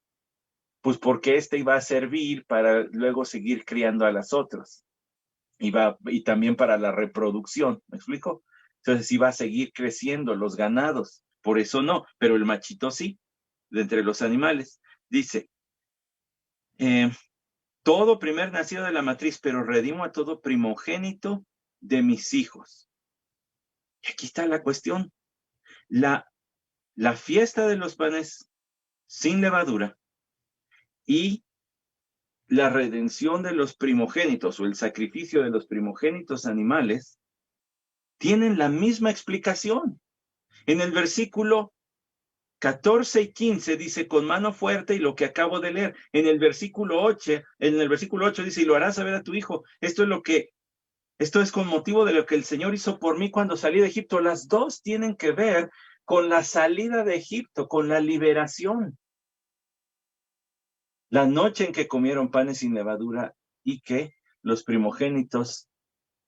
Pues porque éste iba a servir para luego seguir criando a las otras. Y también para la reproducción, ¿me explico? Entonces iba a seguir creciendo los ganados. Por eso no, pero el machito sí, de entre los animales. Dice, todo primer nacido de la matriz, pero redimo a todo primogénito de mis hijos. Y aquí está la cuestión. La fiesta de los panes sin levadura y la redención de los primogénitos o el sacrificio de los primogénitos animales tienen la misma explicación. En el versículo 14 y 15 dice con mano fuerte, y lo que acabo de leer. En el versículo 8 dice, y lo harás saber a tu hijo. Esto es con motivo de lo que el Señor hizo por mí cuando salí de Egipto. Las dos tienen que ver con la salida de Egipto, con la liberación. La noche en que comieron panes sin levadura y que los primogénitos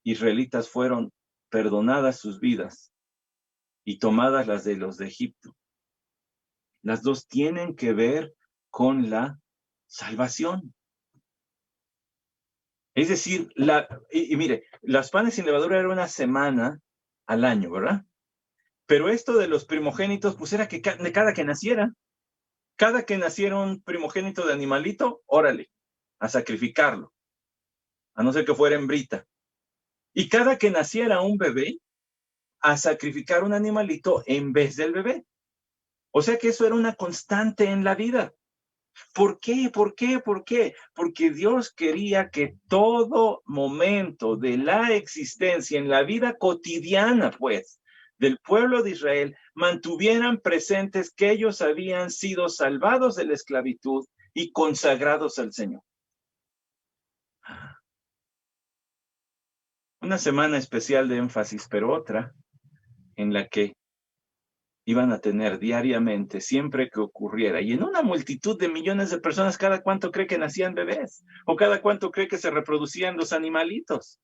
israelitas fueron perdonadas sus vidas y tomadas las de los de Egipto. Las dos tienen que ver con la salvación. Es decir, y mire, los panes sin levadura era una semana al año, ¿verdad? Pero esto de los primogénitos, pues era que de cada que naciera. Cada que naciera un primogénito de animalito, órale, a sacrificarlo, a no ser que fuera hembrita. Y cada que naciera un bebé, a sacrificar un animalito en vez del bebé. O sea que eso era una constante en la vida. ¿Por qué? ¿Por qué? ¿Por qué? Porque Dios quería que todo momento de la existencia en la vida cotidiana, pues, del pueblo de Israel, mantuvieran presentes que ellos habían sido salvados de la esclavitud y consagrados al Señor. Una semana especial de énfasis, pero otra en la que iban a tener diariamente, siempre que ocurriera, y en una multitud de millones de personas, ¿cada cuánto cree que nacían bebés? ¿O cada cuánto cree que se reproducían los animalitos?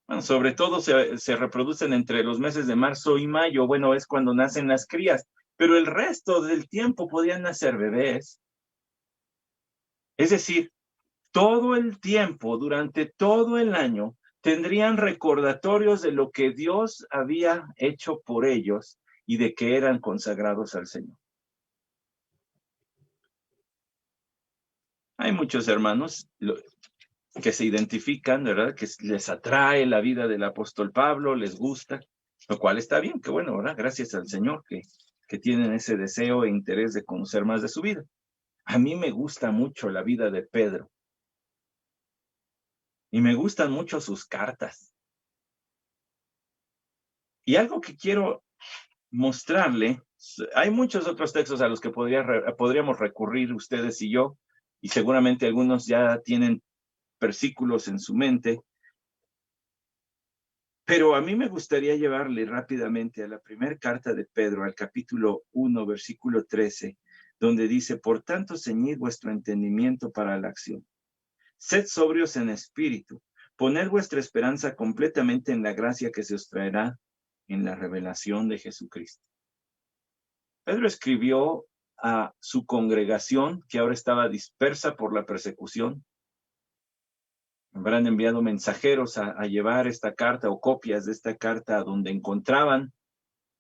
Bueno, sobre todo se reproducen entre los meses de marzo y mayo, bueno, es cuando nacen las crías, pero el resto del tiempo podían nacer bebés. Es decir, todo el tiempo, durante todo el año, tendrían recordatorios de lo que Dios había hecho por ellos y de que eran consagrados al Señor. Hay muchos hermanos que se identifican, ¿verdad? Que les atrae la vida del apóstol Pablo, les gusta, lo cual está bien, que bueno, ¿verdad? Gracias al Señor que tienen ese deseo e interés de conocer más de su vida. A mí me gusta mucho la vida de Pedro. Y me gustan mucho sus cartas. Y algo que quiero mostrarle, hay muchos otros textos a los que podríamos recurrir ustedes y yo, y seguramente algunos ya tienen versículos en su mente, pero a mí me gustaría llevarle rápidamente a la primera carta de Pedro, al capítulo 1, versículo 13, donde dice, por tanto, ceñid vuestro entendimiento para la acción. Sed sobrios en espíritu, poned vuestra esperanza completamente en la gracia que se os traerá en la revelación de Jesucristo. Pedro escribió a su congregación, que ahora estaba dispersa por la persecución. Habrán enviado mensajeros a llevar esta carta o copias de esta carta donde encontraban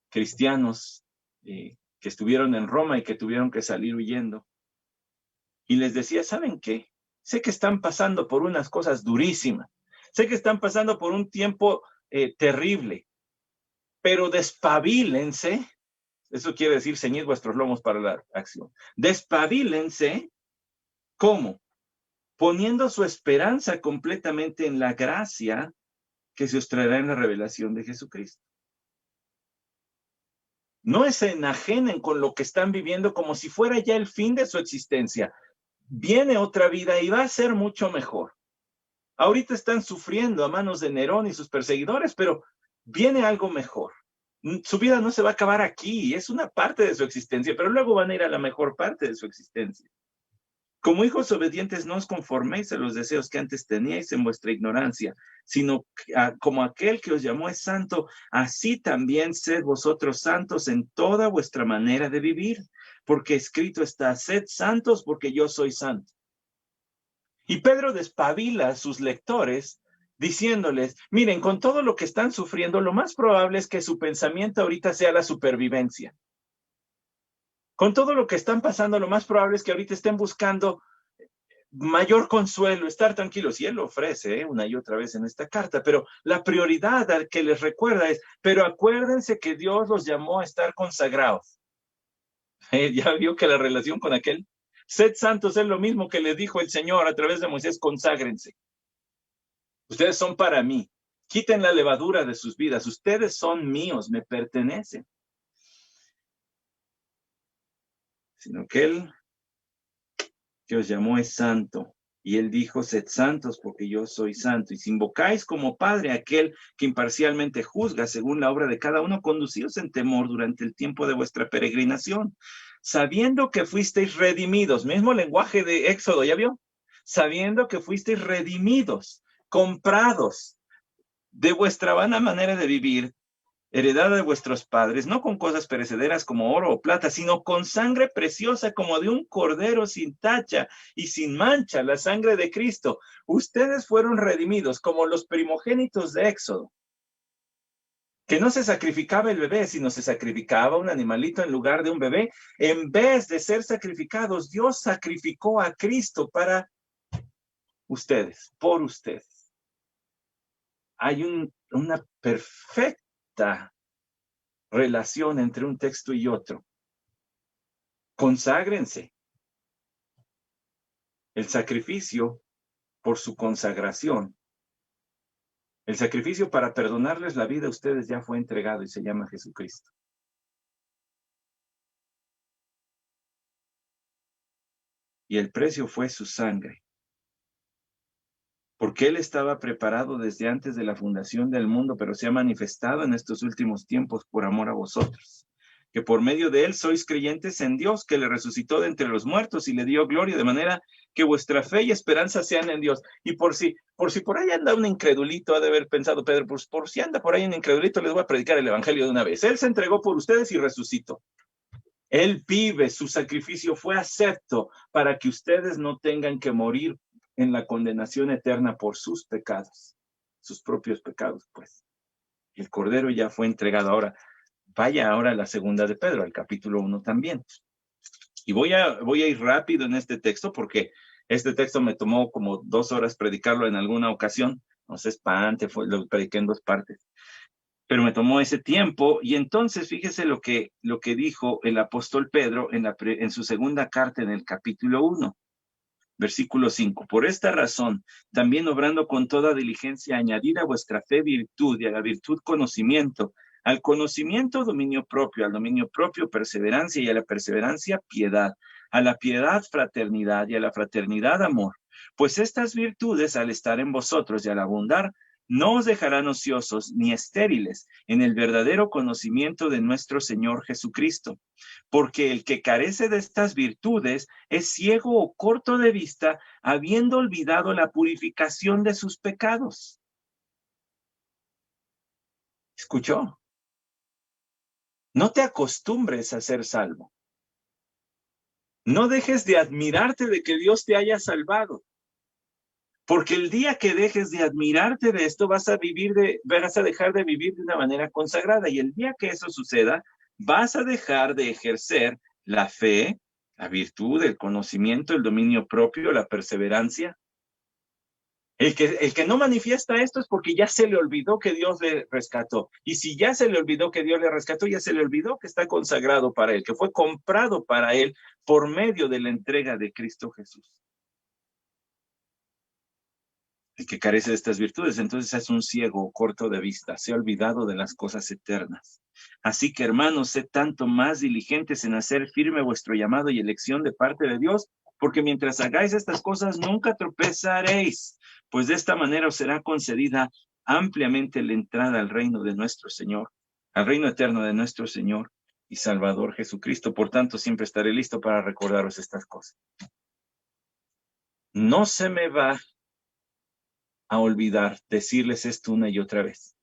cristianos que estuvieron en Roma y que tuvieron que salir huyendo. Y les decía, ¿saben qué? Sé que están pasando por unas cosas durísimas. Sé que están pasando por un tiempo terrible, pero despabilense. Eso quiere decir ceñid vuestros lomos para la acción. Despabilense, ¿cómo? Poniendo su esperanza completamente en la gracia que se os traerá en la revelación de Jesucristo. No se enajenen con lo que están viviendo como si fuera ya el fin de su existencia. Viene otra vida y va a ser mucho mejor. Ahorita están sufriendo a manos de Nerón y sus perseguidores, pero viene algo mejor. Su vida no se va a acabar aquí, es una parte de su existencia, pero luego van a ir a la mejor parte de su existencia. Como hijos obedientes, no os conforméis a los deseos que antes teníais en vuestra ignorancia, sino como aquel que os llamó es santo, así también sed vosotros santos en toda vuestra manera de vivir, porque escrito está, sed santos porque yo soy santo. Y Pedro despabila a sus lectores diciéndoles, miren, con todo lo que están sufriendo, lo más probable es que su pensamiento ahorita sea la supervivencia. Con todo lo que están pasando, lo más probable es que ahorita estén buscando mayor consuelo, estar tranquilos. Y él lo ofrece una y otra vez en esta carta, pero la prioridad al que les recuerda es, pero acuérdense que Dios los llamó a estar consagrados. Ya vio que la relación con aquel, sed santos, es lo mismo que le dijo el Señor a través de Moisés, conságrense. Ustedes son para mí. Quiten la levadura de sus vidas. Ustedes son míos, me pertenecen. Sino que él que os llamó es santo. Y él dijo, sed santos porque yo soy santo. Y si invocáis como Padre a aquel que imparcialmente juzga según la obra de cada uno, conducíos en temor durante el tiempo de vuestra peregrinación, sabiendo que fuisteis redimidos. Mismo lenguaje de Éxodo, ¿ya vio? Sabiendo que fuisteis redimidos comprados de vuestra vana manera de vivir, heredada de vuestros padres, no con cosas perecederas como oro o plata, sino con sangre preciosa como de un cordero sin tacha y sin mancha, la sangre de Cristo. Ustedes fueron redimidos como los primogénitos de Éxodo, que no se sacrificaba el bebé, sino se sacrificaba un animalito en lugar de un bebé. En vez de ser sacrificados, Dios sacrificó a Cristo para ustedes, por ustedes. Hay una perfecta relación entre un texto y otro. Conságrense. El sacrificio por su consagración, el sacrificio para perdonarles la vida a ustedes ya fue entregado y se llama Jesucristo. Y el precio fue su sangre. Porque Él estaba preparado desde antes de la fundación del mundo, pero se ha manifestado en estos últimos tiempos por amor a vosotros. Que por medio de Él sois creyentes en Dios, que le resucitó de entre los muertos y le dio gloria, de manera que vuestra fe y esperanza sean en Dios. Y por si por ahí anda un incredulito, ha de haber pensado Pedro, pues por si anda por ahí un incredulito, les voy a predicar el evangelio de una vez. Él se entregó por ustedes y resucitó. Él vive, su sacrificio fue acepto para que ustedes no tengan que morir en la condenación eterna por sus pecados, sus propios pecados, pues. El Cordero ya fue entregado. Ahora, vaya ahora a la segunda de Pedro, al capítulo 1 también. Y voy a ir rápido en este texto porque este texto me tomó como 2 horas predicarlo en alguna ocasión. No se espante, lo prediqué en 2 partes. Pero me tomó ese tiempo y entonces fíjese lo que dijo el apóstol Pedro en su segunda carta en el capítulo 1. Versículo 5. Por esta razón, también obrando con toda diligencia, añadid a vuestra fe virtud y a la virtud conocimiento, al conocimiento dominio propio, al dominio propio perseverancia y a la perseverancia piedad, a la piedad fraternidad y a la fraternidad amor. Pues estas virtudes, al estar en vosotros y al abundar, no os dejarán ociosos ni estériles en el verdadero conocimiento de nuestro Señor Jesucristo. Porque el que carece de estas virtudes es ciego o corto de vista, habiendo olvidado la purificación de sus pecados. ¿Escuchó? No te acostumbres a ser salvo. No dejes de admirarte de que Dios te haya salvado. Porque el día que dejes de admirarte de esto, vas a dejar de vivir de una manera consagrada. Y el día que eso suceda, vas a dejar de ejercer la fe, la virtud, el conocimiento, el dominio propio, la perseverancia. El que no manifiesta esto es porque ya se le olvidó que Dios le rescató. Y si ya se le olvidó que Dios le rescató, ya se le olvidó que está consagrado para él, que fue comprado para él por medio de la entrega de Cristo Jesús. El que carece de estas virtudes, entonces es un ciego, corto de vista, se ha olvidado de las cosas eternas. Así que, hermanos, sed tanto más diligentes en hacer firme vuestro llamado y elección de parte de Dios, porque mientras hagáis estas cosas nunca tropezaréis, pues de esta manera os será concedida ampliamente la entrada al reino de nuestro Señor, al reino eterno de nuestro Señor y Salvador Jesucristo. Por tanto, siempre estaré listo para recordaros estas cosas. No se me va a olvidar decirles esto una y otra vez.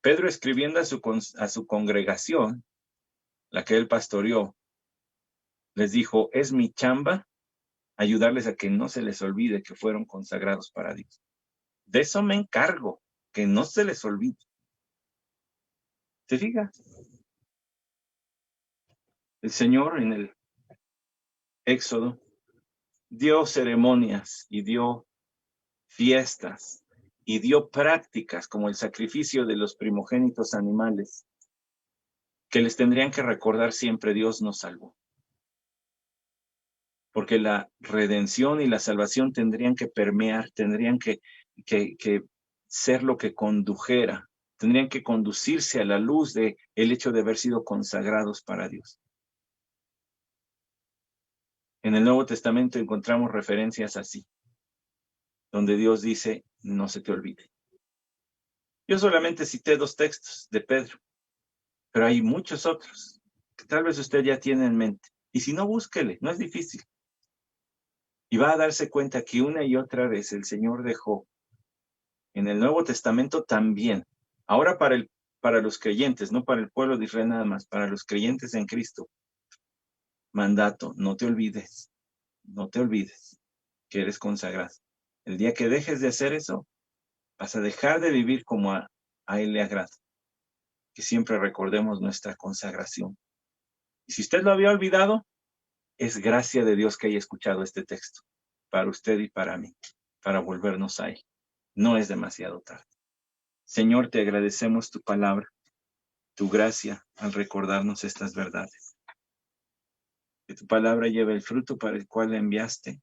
Pedro, escribiendo a su congregación, la que él pastoreó, les dijo, es mi chamba ayudarles a que no se les olvide que fueron consagrados para Dios. De eso me encargo, que no se les olvide. ¿Se fija? El Señor en el Éxodo dio ceremonias y dio fiestas y dio prácticas como el sacrificio de los primogénitos animales que les tendrían que recordar siempre Dios nos salvó. Porque la redención y la salvación tendrían que permear, tendrían que ser lo que condujera, tendrían que conducirse a la luz de el hecho de haber sido consagrados para Dios. En el Nuevo Testamento encontramos referencias así, donde Dios dice, no se te olvide. Yo solamente cité 2 textos de Pedro, pero hay muchos otros que tal vez usted ya tiene en mente. Y si no, búsquele, no es difícil. Y va a darse cuenta que una y otra vez el Señor dejó, en el Nuevo Testamento también, ahora para los creyentes, no para el pueblo de Israel nada más, para los creyentes en Cristo, mandato, no te olvides que eres consagrado. El día que dejes de hacer eso, vas a dejar de vivir como a Él le agrada. Que siempre recordemos nuestra consagración. Y si usted lo había olvidado, es gracia de Dios que haya escuchado este texto, para usted y para mí, para volvernos a Él. No es demasiado tarde. Señor, te agradecemos tu palabra, tu gracia al recordarnos estas verdades. Que tu palabra lleve el fruto para el cual la enviaste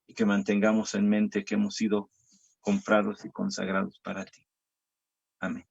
y que mantengamos en mente que hemos sido comprados y consagrados para ti. Amén.